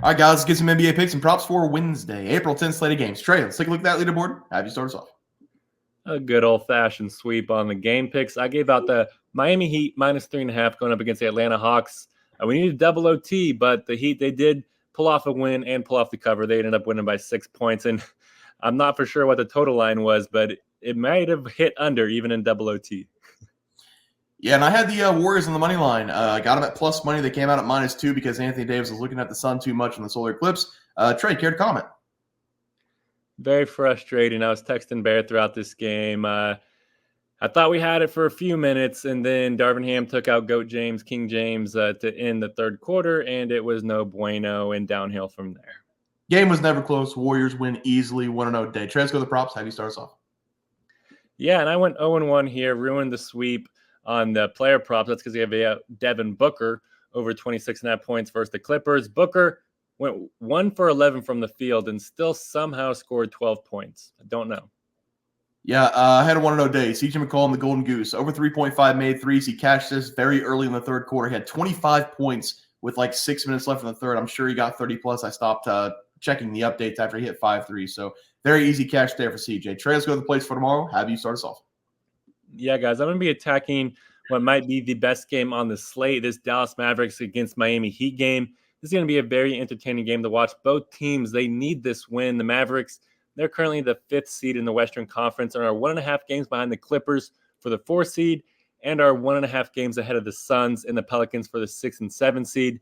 All right, guys, let's get some NBA picks and props for Wednesday, April 10th slate of games. Trey, let's take a look at that leaderboard. Have you start us off? A good old-fashioned sweep on the game picks. I gave out the Miami Heat -3.5 going up against the Atlanta Hawks. We needed double OT, but the Heat, they did pull off a win and pull off the cover. They ended up winning by 6 points, and I'm not for sure what the total line was, but it might have hit under even in double OT. Yeah, and I had the Warriors on the money line. I got them at plus money. They came out at -2 because Anthony Davis was looking at the sun too much in the solar eclipse. Trey, care to comment? Very frustrating. I was texting Bear throughout this game. I thought we had it for a few minutes, and then Darvin Ham took out GOAT James, King James, to end the third quarter, and it was no bueno and downhill from there. Game was never close. Warriors win easily, 1-0 day. Trey, let's go to the props. Have you start us off? Yeah, and I went 0-1 here, ruined the sweep on the player props. That's because you have Devin Booker over 26.5 points versus the Clippers. Booker went 1 for 11 from the field and still somehow scored 12 points. I don't know. Yeah, I had a 1-0 day. CJ McCollum, the Golden Goose, over 3.5 made threes. He cashed this very early in the third quarter. He had 25 points with like 6 minutes left in the third. I'm sure he got 30 plus. I stopped checking the updates after he hit 5 threes. So very easy cash there for CJ. Trey, let's go to the plays for tomorrow. Have you start us off? Yeah, guys, I'm going to be attacking what might be the best game on the slate, this Dallas Mavericks against Miami Heat game. This is going to be a very entertaining game to watch. Both teams, they need this win. The Mavericks, they're currently the 5th seed in the Western Conference and are 1.5 games behind the Clippers for the 4th seed and are 1.5 games ahead of the Suns and the Pelicans for the 6th and 7th seed.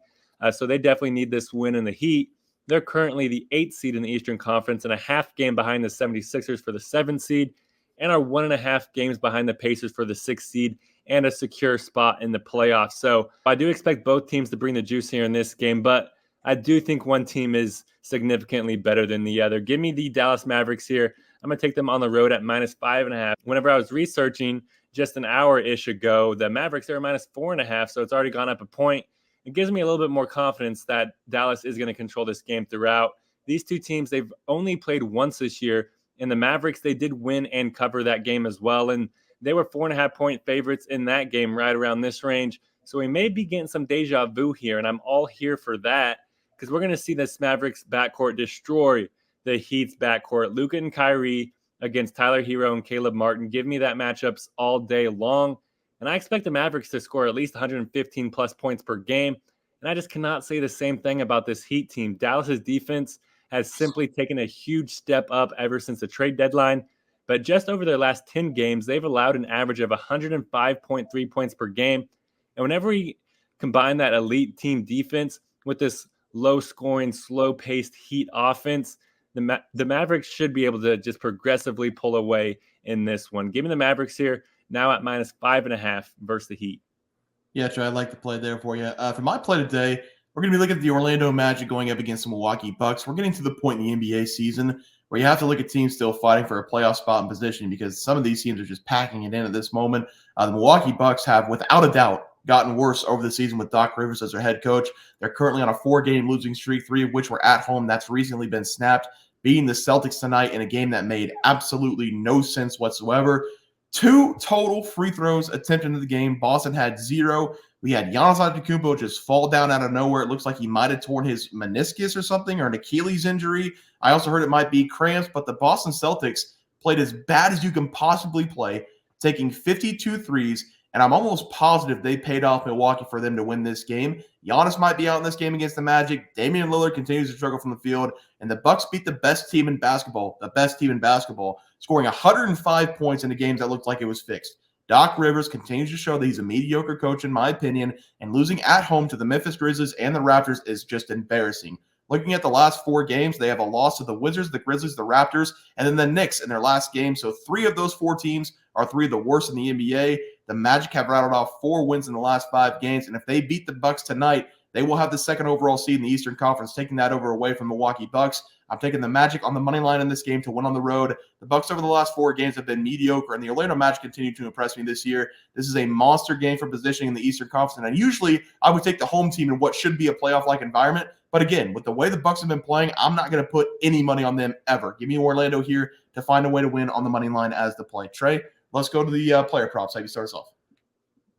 So they definitely need this win in the Heat. They're currently the 8th seed in the Eastern Conference and a half game behind the 76ers for the 7th seed and are 1.5 games behind the Pacers for the 6th seed and a secure spot in the playoffs. So I do expect both teams to bring the juice here in this game, but I do think one team is significantly better than the other. Give me the Dallas Mavericks here. I'm going to take them on the road at -5.5. Whenever I was researching just an hour-ish ago, the Mavericks are -4.5, so it's already gone up a point. It gives me a little bit more confidence that Dallas is going to control this game throughout. These two teams, they've only played once this year, and the Mavericks, they did win and cover that game as well, and they were 4.5-point favorites in that game right around this range. So we may be getting some deja vu here, and I'm all here for that because we're going to see this Mavericks backcourt destroy the Heat's backcourt. Luka and Kyrie against Tyler Hero and Caleb Martin. Give me that matchups all day long. And I expect the Mavericks to score at least 115 plus points per game. And I just cannot say the same thing about this Heat team. Dallas's defense has simply taken a huge step up ever since the trade deadline. But just over their last 10 games, they've allowed an average of 105.3 points per game. And whenever we combine that elite team defense with this low-scoring, slow-paced Heat offense, the Mavericks should be able to just progressively pull away in this one. Give me the Mavericks here, now at -5.5 versus the Heat. Yeah, Trey, I'd like to play there for you. For my play today, we're going to be looking at the Orlando Magic going up against the Milwaukee Bucks. We're getting to the point in the NBA season where you have to look at teams still fighting for a playoff spot and position because some of these teams are just packing it in at this moment. The Milwaukee Bucks have, without a doubt, gotten worse over the season with Doc Rivers as their head coach. They're currently on a 4-game losing streak, 3 of which were at home. That's recently been snapped, beating the Celtics tonight in a game that made absolutely no sense whatsoever. 2 total free throws attempted into the game. Boston had 0. We had Giannis Antetokounmpo just fall down out of nowhere. It looks like he might have torn his meniscus or something, or an Achilles injury. I also heard it might be cramps, but the Boston Celtics played as bad as you can possibly play, taking 52 threes, and I'm almost positive they paid off Milwaukee for them to win this game. Giannis might be out in this game against the Magic. Damian Lillard continues to struggle from the field, and the Bucks beat the best team in basketball, scoring 105 points in the games that looked like it was fixed. Doc Rivers continues to show that he's a mediocre coach, in my opinion, and losing at home to the Memphis Grizzlies and the Raptors is just embarrassing. Looking at the last 4 games, they have a loss to the Wizards, the Grizzlies, the Raptors, and then the Knicks in their last game. So 3 of those 4 teams are 3 of the worst in the NBA. The Magic have rattled off 4 wins in the last 5 games, and if they beat the Bucks tonight, they will have the 2nd overall seed in the Eastern Conference, taking that over away from Milwaukee Bucks. I'm taking the Magic on the money line in this game to win on the road. The Bucks over the last 4 games have been mediocre, and the Orlando Magic continue to impress me this year. This is a monster game for positioning in the Eastern Conference, and usually I would take the home team in what should be a playoff-like environment. But again, with the way the Bucks have been playing, I'm not going to put any money on them ever. Give me Orlando here to find a way to win on the money line as the play. Trey, let's go to the player props. How do you start us off?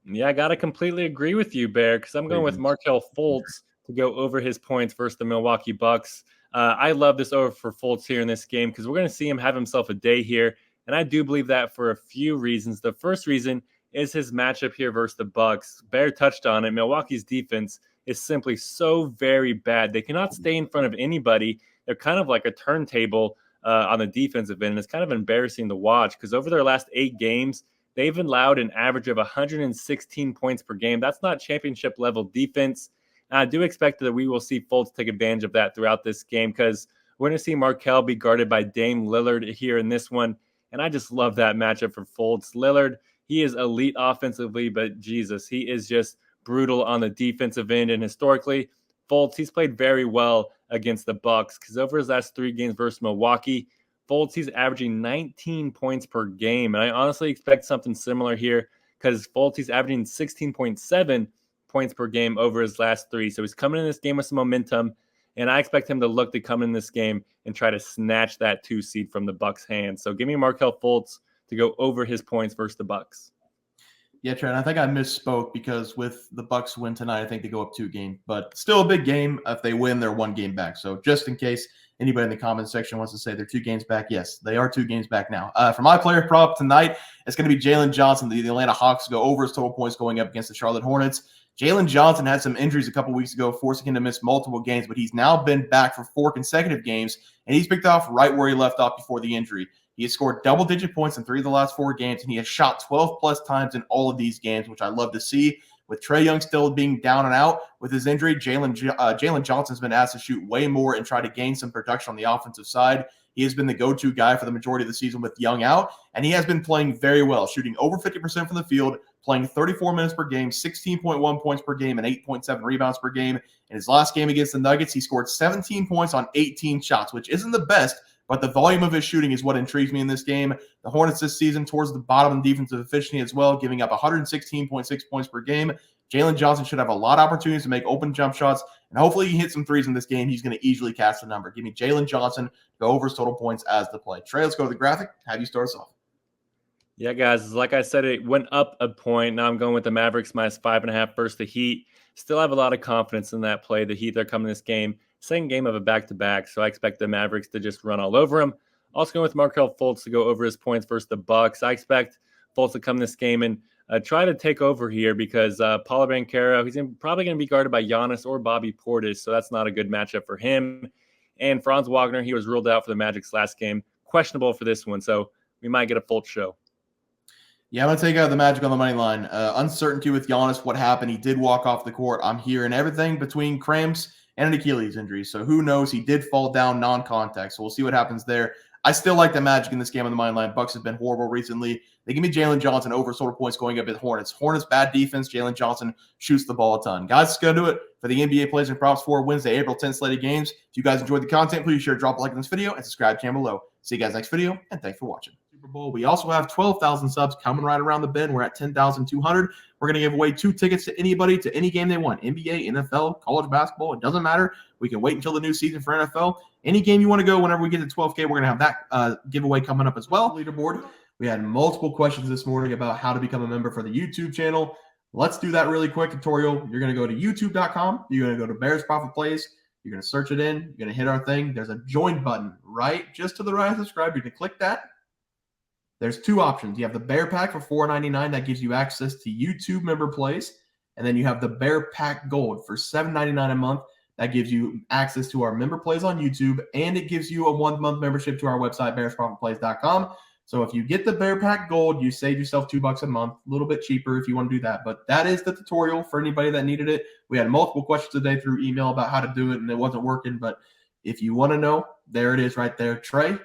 Yeah, I got to completely agree with you, Bear, because I'm going with Markelle Fultz to go over his points versus the Milwaukee Bucks. I love this over for Fultz here in this game because we're going to see him have himself a day here. And I do believe that for a few reasons. The first reason is his matchup here versus the Bucks. Bear touched on it. Milwaukee's defense is simply so very bad. They cannot stay in front of anybody. They're kind of like a turntable on the defensive end. And it's kind of embarrassing to watch because over their last 8 games, they've allowed an average of 116 points per game. That's not championship level defense. And I do expect that we will see Fultz take advantage of that throughout this game because we're going to see Markelle be guarded by Dame Lillard here in this one. And I just love that matchup for Fultz. Lillard, he is elite offensively, but Jesus, he is just brutal on the defensive end. And historically, Fultz, he's played very well against the Bucks because over his last 3 games versus Milwaukee, Fultz, he's averaging 19 points per game. And I honestly expect something similar here because Fultz, he's averaging 16.7 points per game over his last 3. So he's coming in this game with some momentum. And I expect him to look to come in this game and try to snatch that 2 seed from the Bucks' hands. So give me Markelle Fultz to go over his points versus the Bucks. Yeah, Trent, I think I misspoke because with the Bucks win tonight, I think they go up 2 games, but still a big game. If they win, they're 1 game back. So just in case anybody in the comment section wants to say they're 2 games back, yes, they are 2 games back now. For my player prop tonight, it's going to be Jalen Johnson. The Atlanta Hawks go over his total points going up against the Charlotte Hornets. Jalen Johnson had some injuries a couple weeks ago, forcing him to miss multiple games, but he's now been back for 4 consecutive games, and he's picked off right where he left off before the injury. He has scored double-digit points in 3 of the last 4 games, and he has shot 12-plus times in all of these games, which I love to see. With Trae Young still being down and out with his injury, Jalen Johnson's been asked to shoot way more and try to gain some production on the offensive side. He has been the go-to guy for the majority of the season with Young out, and he has been playing very well, shooting over 50% from the field, playing 34 minutes per game, 16.1 points per game, and 8.7 rebounds per game. In his last game against the Nuggets, he scored 17 points on 18 shots, which isn't the best, but the volume of his shooting is what intrigues me in this game. The Hornets this season towards the bottom in defensive efficiency as well, giving up 116.6 points per game. Jalen Johnson should have a lot of opportunities to make open jump shots, and hopefully he hits some threes in this game. He's going to easily catch the number. Give me Jalen Johnson to go over his total points as the play. Trey, let's go to the graphic. Have you start us off? Yeah, guys, like I said, it went up a point. Now I'm going with the Mavericks minus 5.5 versus the Heat. Still have a lot of confidence in that play. The Heat, they're coming this game. Second game of a back-to-back, so I expect the Mavericks to just run all over him. Also going with Markelle Fultz to go over his points versus the Bucks. I expect Fultz to come this game and try to take over here because Paulo Banchero, he's probably going to be guarded by Giannis or Bobby Portis, so that's not a good matchup for him. And Franz Wagner, he was ruled out for the Magic's last game. Questionable for this one, so we might get a Fultz show. Yeah, I'm going to take out the Magic on the money line. Uncertainty with Giannis, what happened. He did walk off the court. I'm hearing everything between cramps and an Achilles injury. So who knows? He did fall down non-contact. So we'll see what happens there. I still like the Magic in this game on the money line. Bucks have been horrible recently. They give me Jalen Johnson over total points going up at Hornets. Hornets, bad defense. Jalen Johnson shoots the ball a ton. Guys, let's go do it for the NBA Plays and Props for Wednesday, April 10th slated games. If you guys enjoyed the content, please share, drop a like on this video, and subscribe down below. See you guys next video, and thanks for watching. Super Bowl. We also have 12,000 subs coming right around the bend. We're at 10,200. We're going to give away 2 tickets to anybody to any game they want. NBA, NFL, college basketball. It doesn't matter. We can wait until the new season for NFL. Any game you want to go, whenever we get to 12K, we're going to have that giveaway coming up as well. Leaderboard. We had multiple questions this morning about how to become a member for the YouTube channel. Let's do that really quick tutorial. You're going to go to youtube.com. You're going to go to Bears Profit Plays. You're going to search it in. You're going to hit our thing. There's a join button right just to the right of subscribe. You're going to click that. There's 2 options. You have the Bear Pack for $4.99. That gives you access to YouTube member plays. And then you have the Bear Pack Gold for $7.99 a month. That gives you access to our member plays on YouTube. And it gives you a 1-month membership to our website, bearsprofitplays.com. So if you get the Bear Pack Gold, you save yourself $2 a month. A little bit cheaper if you want to do that. But that is the tutorial for anybody that needed it. We had multiple questions today through email about how to do it, and it wasn't working. But if you want to know, there it is right there. Trey,